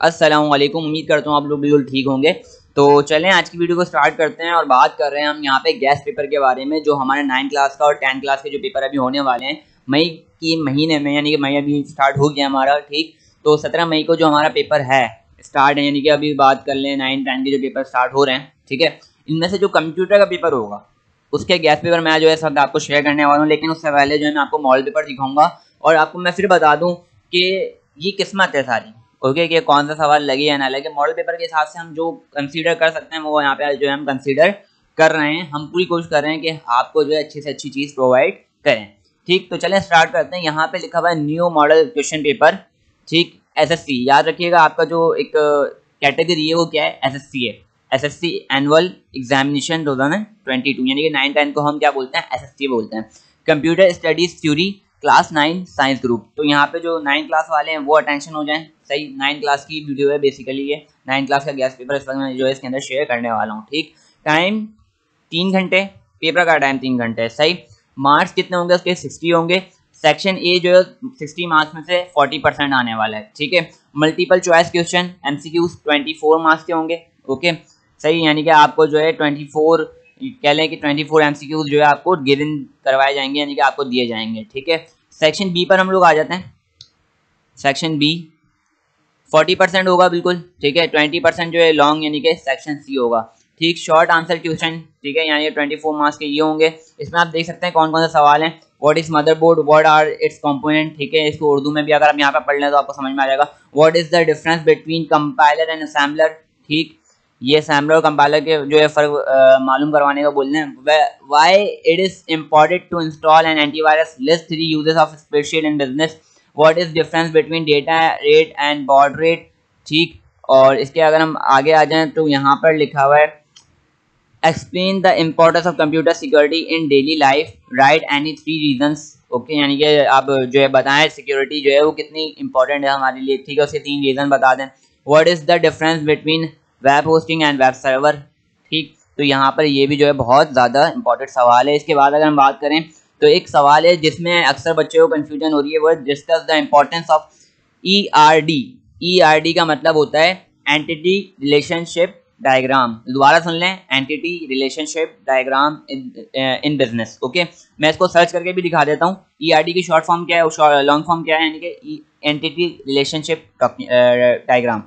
अस्सलाम वालेकुम। उम्मीद करता हूँ आप लोग बिल्कुल ठीक होंगे। तो चलें आज की वीडियो को स्टार्ट करते हैं और बात कर रहे हैं हम यहाँ पे गैस पेपर के बारे में, जो हमारे 9th क्लास का और 10th क्लास के जो पेपर अभी होने वाले हैं मई की महीने में, यानी कि मई अभी स्टार्ट हो गया हमारा। ठीक, तो 17 मई को जो हमारा पेपर है स्टार्ट है, यानी कि अभी बात कर लें 9th 10th के जो पेपर स्टार्ट हो रहे हैं। ठीक है, इनमें से जो कंप्यूटर का पेपर होगा उसके गैस पेपर मैं जो है सब आपको शेयर करने वाला हूँ, लेकिन उससे पहले जो है मैं आपको मॉडल पेपर दिखाऊंगा और आपको मैं फिर बता दूँ कि ये किस्मत है सारी। ओके, कि कौन सा सवाल लगे या ना लगे, मॉडल पेपर के हिसाब से हम जो कंसीडर कर सकते हैं वो यहाँ पे जो है हम कंसीडर कर रहे हैं। हम पूरी कोशिश कर रहे हैं कि आपको जो है अच्छी से अच्छी चीज़ प्रोवाइड करें। ठीक, तो चलें स्टार्ट करते हैं। यहाँ पे लिखा हुआ है न्यू मॉडल क्वेश्चन पेपर। ठीक, एसएससी याद रखिएगा, आपका जो एक कैटेगरी है वो क्या है, एसएससी है। एसएससी एनुअल एग्जामिनेशन 2022, यानी कि 9 10 को हम क्या बोलते हैं, एसएससी बोलते हैं। Computer studies theory class 9 science group. तो यहाँ पे जो 9 क्लास वाले हैं वो अटेंशन हो जाएं। सही, 9 क्लास की वीडियो है बेसिकली ये। 9 क्लास का गैस पेपर इस वक्त मैं जो है इसके अंदर शेयर करने वाला हूँ। ठीक, टाइम 3 घंटे, पेपर का टाइम 3 घंटे है। सही, मार्क्स कितने होंगे उसके 60 होंगे। सेक्शन ए जो है 60 मार्क्स में से 40% आने वाला है। ठीक है, multiple choice question MCQs 24 marks के होंगे। ओके, सही, यानी कि आपको जो है 24 कह लें कि 24 एमसीक्यूज जो है आपको गिवन करवाए जाएंगे, यानी कि आपको दिए जाएंगे। ठीक है, सेक्शन बी पर हम लोग आ जाते हैं। सेक्शन बी 40% होगा बिल्कुल। ठीक है, 20% जो है लॉन्ग, यानी कि सेक्शन सी होगा। ठीक, शॉर्ट आंसर क्वेश्चन, ठीक है, यानी 24 मार्क्स के ये होंगे। इसमें आप देख सकते हैं कौन कौन से सवाल हैं। What is motherboard, what are its component. ठीक है, इसको उर्दू में भी अगर आप यहाँ पे पढ़ लें तो आपको समझ में आ जाएगा। What is the difference between compiler and assembler. ठीक, ये असेंबलर और कंपाइलर के जो है फर्क मालूम करवाने का बोलने हैं। Why it is important to install an antivirus, list 3 uses of spreadsheet in business. What is difference between data rate and baud rate. ठीक, और इसके अगर हम आगे आ जाएं तो यहाँ पर लिखा हुआ है explain the importance of computer security in daily life, right any 3 reasons. Okay, यानी कि आप जो है बताएं सिक्योरिटी जो है वो कितनी इंपॉर्टेंट है हमारे लिए। ठीक है, उसके 3 रीजन बता दें। What is the difference between web hosting and web server. ठीक, तो यहाँ पर ये भी जो है बहुत ज़्यादा इंपॉर्टेंट सवाल है। इसके बाद अगर हम बात करें तो एक सवाल है जिसमें अक्सर बच्चों को कन्फ्यूजन हो रही है, वो discuss the importance of ERD। ERD का मतलब होता है एंटिटी रिलेशनशिप डायग्राम। दोबारा सुन लें, entity relationship diagram in business. Okay, मैं इसको सर्च करके भी दिखा देता हूँ। ERD की शॉर्ट फॉर्म क्या है, लॉन्ग फॉर्म क्या है, यानी कि entity relationship diagram.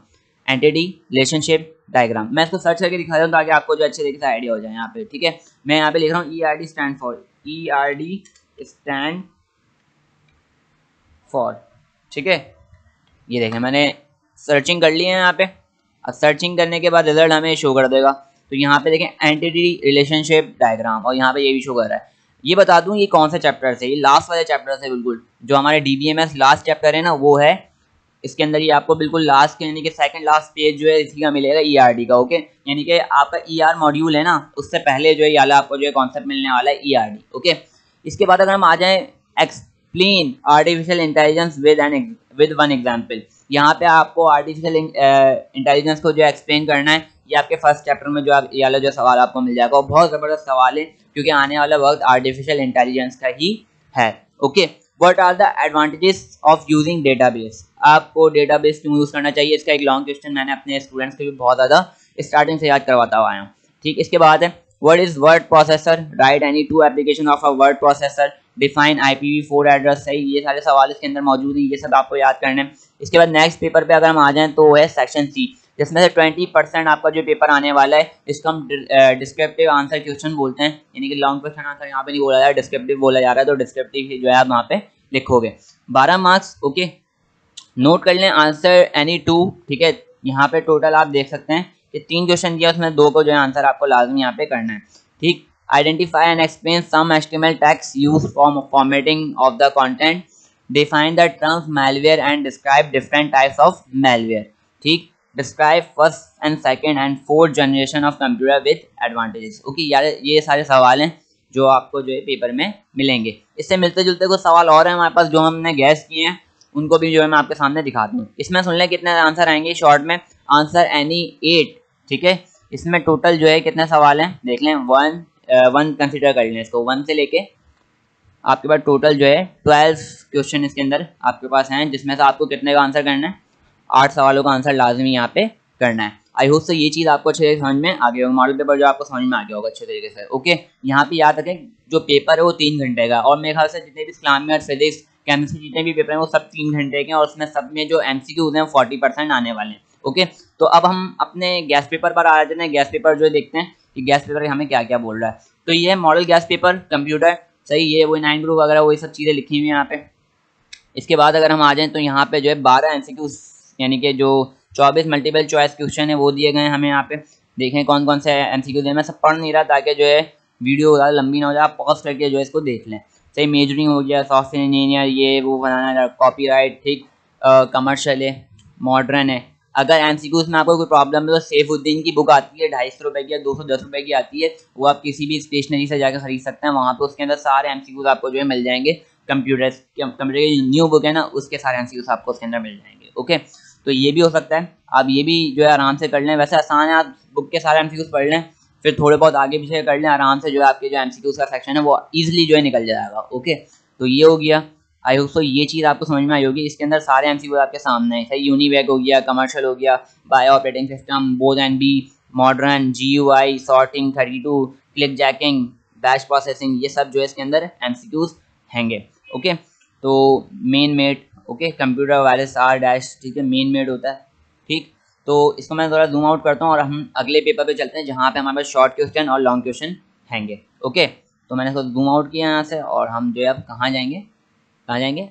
Entity relationship diagram मैं इसको सर्च करके दिखा देता हूँ ताकि आपको जो अच्छे तरीके से आइडिया हो जाए यहाँ पे। ठीक है, मैं यहाँ पे लिख रहा हूँ ERD स्टैंड फॉर। ठीक है, ये देखें मैंने सर्चिंग कर ली है यहाँ पे। अब सर्चिंग करने के बाद रिजल्ट हमें शो कर देगा। तो यहाँ पे देखें एंटिटी रिलेशनशिप डायग्राम, और यहाँ पे ये भी शो कर रहा है। ये बता दूँ ये कौन सा चैप्टर से, ये लास्ट वाले चैप्टर से, बिल्कुल जो हमारे DBMS लास्ट चैप्टर है ना वो है। इसके अंदर ये आपको बिल्कुल लास्ट के यानी कि सेकंड लास्ट पेज जो है इसी का मिलेगा, ERD का। ओके, यानी कि आपका ER मॉड्यूल है ना उससे पहले जो है ये आपको जो है कॉन्सेप्ट मिलने वाला है ERD। ओके, इसके बाद अगर हम आ जाएं explain artificial intelligence with one example. यहाँ पे आपको आर्टिफिशियल इंटेलिजेंस को जो एक्सप्लेन करना है। ये आपके फर्स्ट चैप्टर में जो आप ये वाला जो सवाल आपको मिल जाएगा, और बहुत ज़बरदस्त सवाल है क्योंकि आने वाला वक्त आर्टिफिशियल इंटेलिजेंस का ही है। Okay, what are the advantages of using database. आपको डेटाबेस क्यों यूज़ करना चाहिए, इसका एक लॉन्ग क्वेश्चन मैंने अपने स्टूडेंट्स के भी बहुत ज़्यादा स्टार्टिंग से याद करवाता हुआ आया हूँ। ठीक, इसके बाद है what is word processor, right any 2 application of a word processor, define IPv4 address. सही, ये सारे सवाल इसके अंदर मौजूद हैं, ये सब आपको याद करने हैं। इसके बाद नेक्स्ट पेपर पे अगर हम आ जाएं तो वो है सेक्शन सी, जिसमें से 20% आपका जो पेपर आने वाला है इसको हम डिस्क्रिप्टिव आंसर क्वेश्चन बोलते हैं, यानी कि लॉन्ग क्वेश्चन आंसर यहाँ पे नहीं बोला जा रहा है, डिस्क्रिप्टिव बोला जा रहा है। तो डिस्क्रिप्टिव जो है आप वहाँ पे लिखोगे 12 मार्क्स। ओके, नोट कर लें आंसर एनी 2। ठीक है, यहाँ पे टोटल आप देख सकते हैं कि 3 क्वेश्चन दिया, उसमें 2 को जो है आंसर आपको लाजमी यहाँ पे करना है। ठीक, identify and explain some HTML tags used for formatting of the content, define the terms malware and describe different types of malware. ठीक, describe first and second and fourth generation of computer with advantages. Okay यार, ये सारे सवाल हैं जो आपको जो है पेपर में मिलेंगे। इससे मिलते जुलते कुछ सवाल और हैं हमारे पास जो हमने गैस किए हैं, उनको भी जो है मैं आपके सामने दिखाता हूँ। इसमें सुन लें कितने आंसर आएंगे शॉर्ट में, आंसर एनी 8। ठीक है, इसमें टोटल जो है कितने सवाल हैं देख लें, 1 कंसिडर कर लें इसको, 1 से लेके आपके पास टोटल जो है 12 क्वेश्चन इसके अंदर आपके पास हैं, जिसमें से आपको कितने का आंसर करना है, 8 सवालों का आंसर लाजमी यहाँ पे करना है। आई होप से ये चीज़ आपको अच्छे से समझ में आ गई होगी, मॉडल पेपर जो आपको समझ में आ गया होगा अच्छे तरीके से। ओके, यहाँ पे याद रखें जो पेपर है वो 3 घंटे का, और मेरे ख्याल से जितने भी इस्लामिक, फिजिक्स, केमिस्ट्री जितने भी पेपर हैं वो सब 3 घंटे के हैं, और उसमें सब में जो MCQs हैं 40% आने वाले हैं। ओके, तो अब हम अपने गैस पेपर पर आ जाते हैं। गैस पेपर जो देखते हैं कि गैस पेपर हमें क्या क्या बोल रहा है। तो ये मॉडल गैस पेपर कंप्यूटर, सही, ये वही 9 ग्रुप वगैरह वही सब चीज़ें लिखी हुई हैं यहाँ पे। इसके बाद अगर हम आ जाएँ तो यहाँ पे जो है 12 MCQs यानी कि जो 24 मल्टीपल चॉइस क्वेश्चन है वो दिए गए हैं हमें यहाँ पे। देखें कौन कौन से MCQs हैं, मैं सब पढ़ नहीं रहा ताकि जो है वीडियो ज़्यादा लंबी ना हो जाए, आप पॉज करके जो है इसको देख लें। सही, मेजरिंग हो गया, सॉफ्टवेयर इंजीनियर, ये वो बनाना, कॉपीराइट, ठीक, कमर्शियल है, मॉडर्न है। अगर MCQs में आपको कोई प्रॉब्लम है तो सैफुद्दीन की बुक आती है 250 रुपये की या 210 रुपये की आती है, वो आप किसी भी स्टेशनरी से जाकर खरीद सकते हैं। वहाँ पे उसके अंदर सारे MCQs आपको जो है मिल जाएंगे। कंप्यूटर की न्यू बुक है ना, उसके सारे MCQs आपको उसके अंदर मिल जाएंगे। ओके, तो ये भी हो सकता है, आप ये भी जो है आराम से कर लें। वैसे आसान है, आप बुक के सारे MCQs पढ़ लें, फिर थोड़े बहुत आगे पीछे कर लें, आराम से जो है आपके जो MCQs का सेक्शन है वो ईजिली जो है निकल जाएगा। ओके, तो ये हो गया। आई होप सो ये चीज़ आपको समझ में आई होगी। इसके अंदर सारे MCQs आपके सामने है। सही, यूनिवैक हो गया, कमर्शियल हो गया, bio operating system, both and B, modern, GUI, sorting, 32, click jacking, batch processing, ये सब जो है इसके अंदर MCQs हैंगे। ओके, तो main made, okay, computer virus R dash, ठीक है, मेन मेड होता है। ठीक, तो इसको मैं थोड़ा जूम आउट करता हूँ और हम अगले पेपर पे चलते हैं जहाँ पे हमारे पास शॉर्ट क्वेश्चन और लॉन्ग क्वेश्चन हैंगे। ओके, तो मैंने इसको जूम आउट किया यहाँ से, और हम जो है अब कहाँ जाएंगे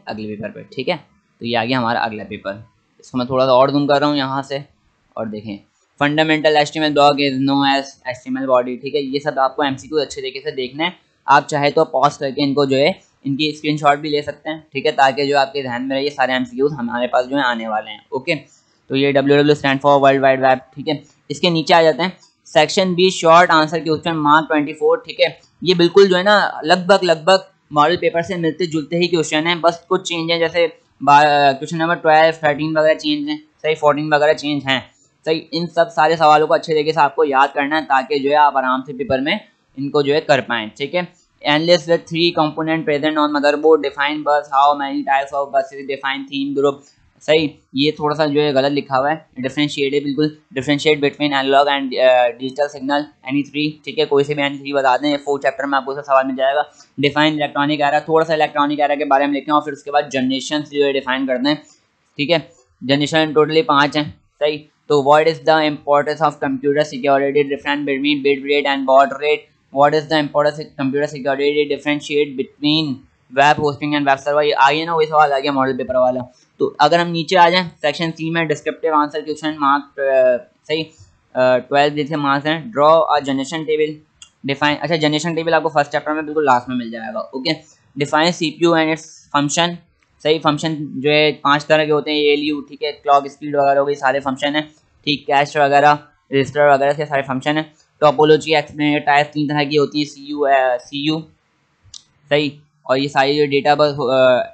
अगले पेपर पे। ठीक है, तो ये आ गया हमारा अगला पेपर। इसको मैं थोड़ा सा और जूम कर रहा हूँ यहाँ से, और देखें fundamental HTML block is know as HTML body. ठीक है, ये सब आपको MCQ अच्छे तरीके से देखना है। आप चाहे तो पॉज करके इनको जो है इनकी स्क्रीनशॉट भी ले सकते हैं। ठीक है, ताकि जो आपके ध्यान में रहे ये सारे MCQs हमारे पास जो है आने वाले हैं। ओके, तो ये WW stand for world wide web. ठीक है, इसके नीचे आ जाते हैं section B short answer question mark 24। ठीक है, ये बिल्कुल जो है ना लगभग मॉडल पेपर से मिलते जुलते ही क्वेश्चन है, बस कुछ चेंज है, जैसे क्वेश्चन नंबर 12, 13 वगैरह चेंज हैं, सही, 14 वगैरह चेंज हैं। सही, इन सब सारे सवालों को अच्छे तरीके से आपको याद करना है ताकि जो है आप आराम से पेपर में इनको जो है कर पाएँ। ठीक है, endless with 3 component present on motherboard, define bus, how many types of buses, define theme group। सही, ये थोड़ा सा जो है गलत लिखा हुआ है, डिफरेंशिएट है बिल्कुल, differentiate between analog and digital signal any 3। ठीक है, कोई से भी एनी 3 बता दें, 4th चैप्टर में आपको सवाल मिल जाएगा। डिफाइन इलेक्ट्रॉनिक एरा, थोड़ा सा इलेक्ट्रॉनिक एरा के बारे में लिखें, और फिर उसके बाद जनरेशन जो है डिफाइन कर दें। ठीक है, जनरेशन टोटली 5 हैं। सही, तो what is the importance of computer security, difference between bit rate and baud rate, what is the importance of computer security, differentiate between web hosting and web server. ये आगे ना वही सवाल आ गया मॉडल पेपर वाला। तो अगर हम नीचे आ जाएं सेक्शन C में डिस्क्रिप्टिव आंसर क्वेश्चन मार्क, सही, 12 जैसे मार्क्स हैं। Draw a generation table, define, अच्छा जनरेशन टेबल आपको फर्स्ट चैप्टर में बिल्कुल लास्ट में मिल जाएगा। Okay, define CPU and its function. सही, फंक्शन जो है 5 तरह के होते हैं, ALU, ठीक है, क्लॉक स्पीड वगैरह हो गई, सारे फंक्शन है। ठीक, कैश वगैरह, रजिस्टर वगैरह के सारे फंक्शन है। टोपोलॉजी एक्सप्लेन टाइप 3 तरह की होती है, CU, सही, और ये सारी जो डेटा बस,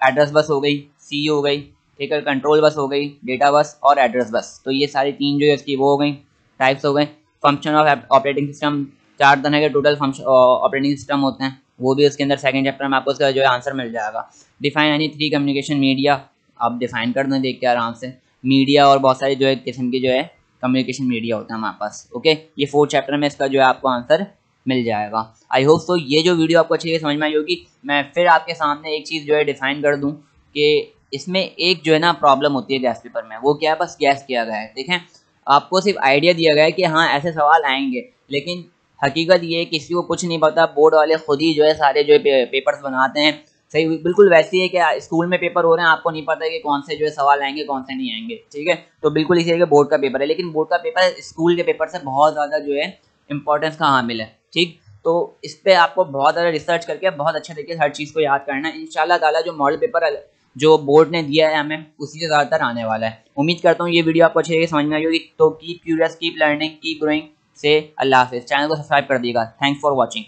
एड्रेस बस हो गई, CU हो गई, ठीक है, कंट्रोल बस हो गई, डेटा बस और एड्रेस बस। तो ये सारी 3 जो है इसकी वो हो गई, टाइप्स हो गए। फंक्शन ऑफ ऑपरेटिंग सिस्टम, 4 तरह के टोटल फंक्शन ऑपरेटिंग सिस्टम होते हैं, वो भी उसके अंदर सेकंड चैप्टर में आपको उसका जो है आंसर मिल जाएगा। डिफाइन एनी 3 कम्युनिकेशन मीडिया, आप डिफाइन कर दें देख के आराम से, मीडिया और बहुत सारे जो है किस्म की जो है कम्युनिकेशन मीडिया होता है हमारे पास। ओके, ये 4th चैप्टर में इसका जो है आपको आंसर मिल जाएगा। आई होप सो ये जो वीडियो आपको अच्छी समझ में आई होगी। मैं फिर आपके सामने एक चीज़ जो है डिफाइन कर दूं कि इसमें एक जो है ना प्रॉब्लम होती है गैस पेपर में, वो क्या है, बस गैस किया गया है। देखें, आपको सिर्फ आइडिया दिया गया है कि हाँ ऐसे सवाल आएंगे, लेकिन हकीकत ये है किसी को कुछ नहीं पता। बोर्ड वाले खुद ही जो है सारे जो है पेपर्स बनाते हैं। सही, बिल्कुल वैसे ही है कि स्कूल में पेपर हो रहे हैं, आपको नहीं पता है कि कौन से जो है सवाल आएंगे कौन से नहीं आएंगे। ठीक है, तो बिल्कुल इसी तरह बोर्ड का पेपर है, लेकिन बोर्ड का पेपर स्कूल के पेपर से बहुत ज़्यादा जो है इंपॉर्टेंस का हामिल है। ठीक, तो इस पर आपको बहुत ज़्यादा रिसर्च करके बहुत अच्छे तरीके से हर चीज़ को याद करना है। इंशाल्लाह ताला जो मॉडल पेपर जो बोर्ड ने दिया है हमें उसी से ज़्यादातर आने वाला है। उम्मीद करता हूँ ये वीडियो आपको अच्छे तरीके से समझ में आई होगी। तो keep curious, keep learning, keep growing से अल्लाह हाफिज़। चैनल को सब्सक्राइब कर दीजिएगा। Thanks for watching.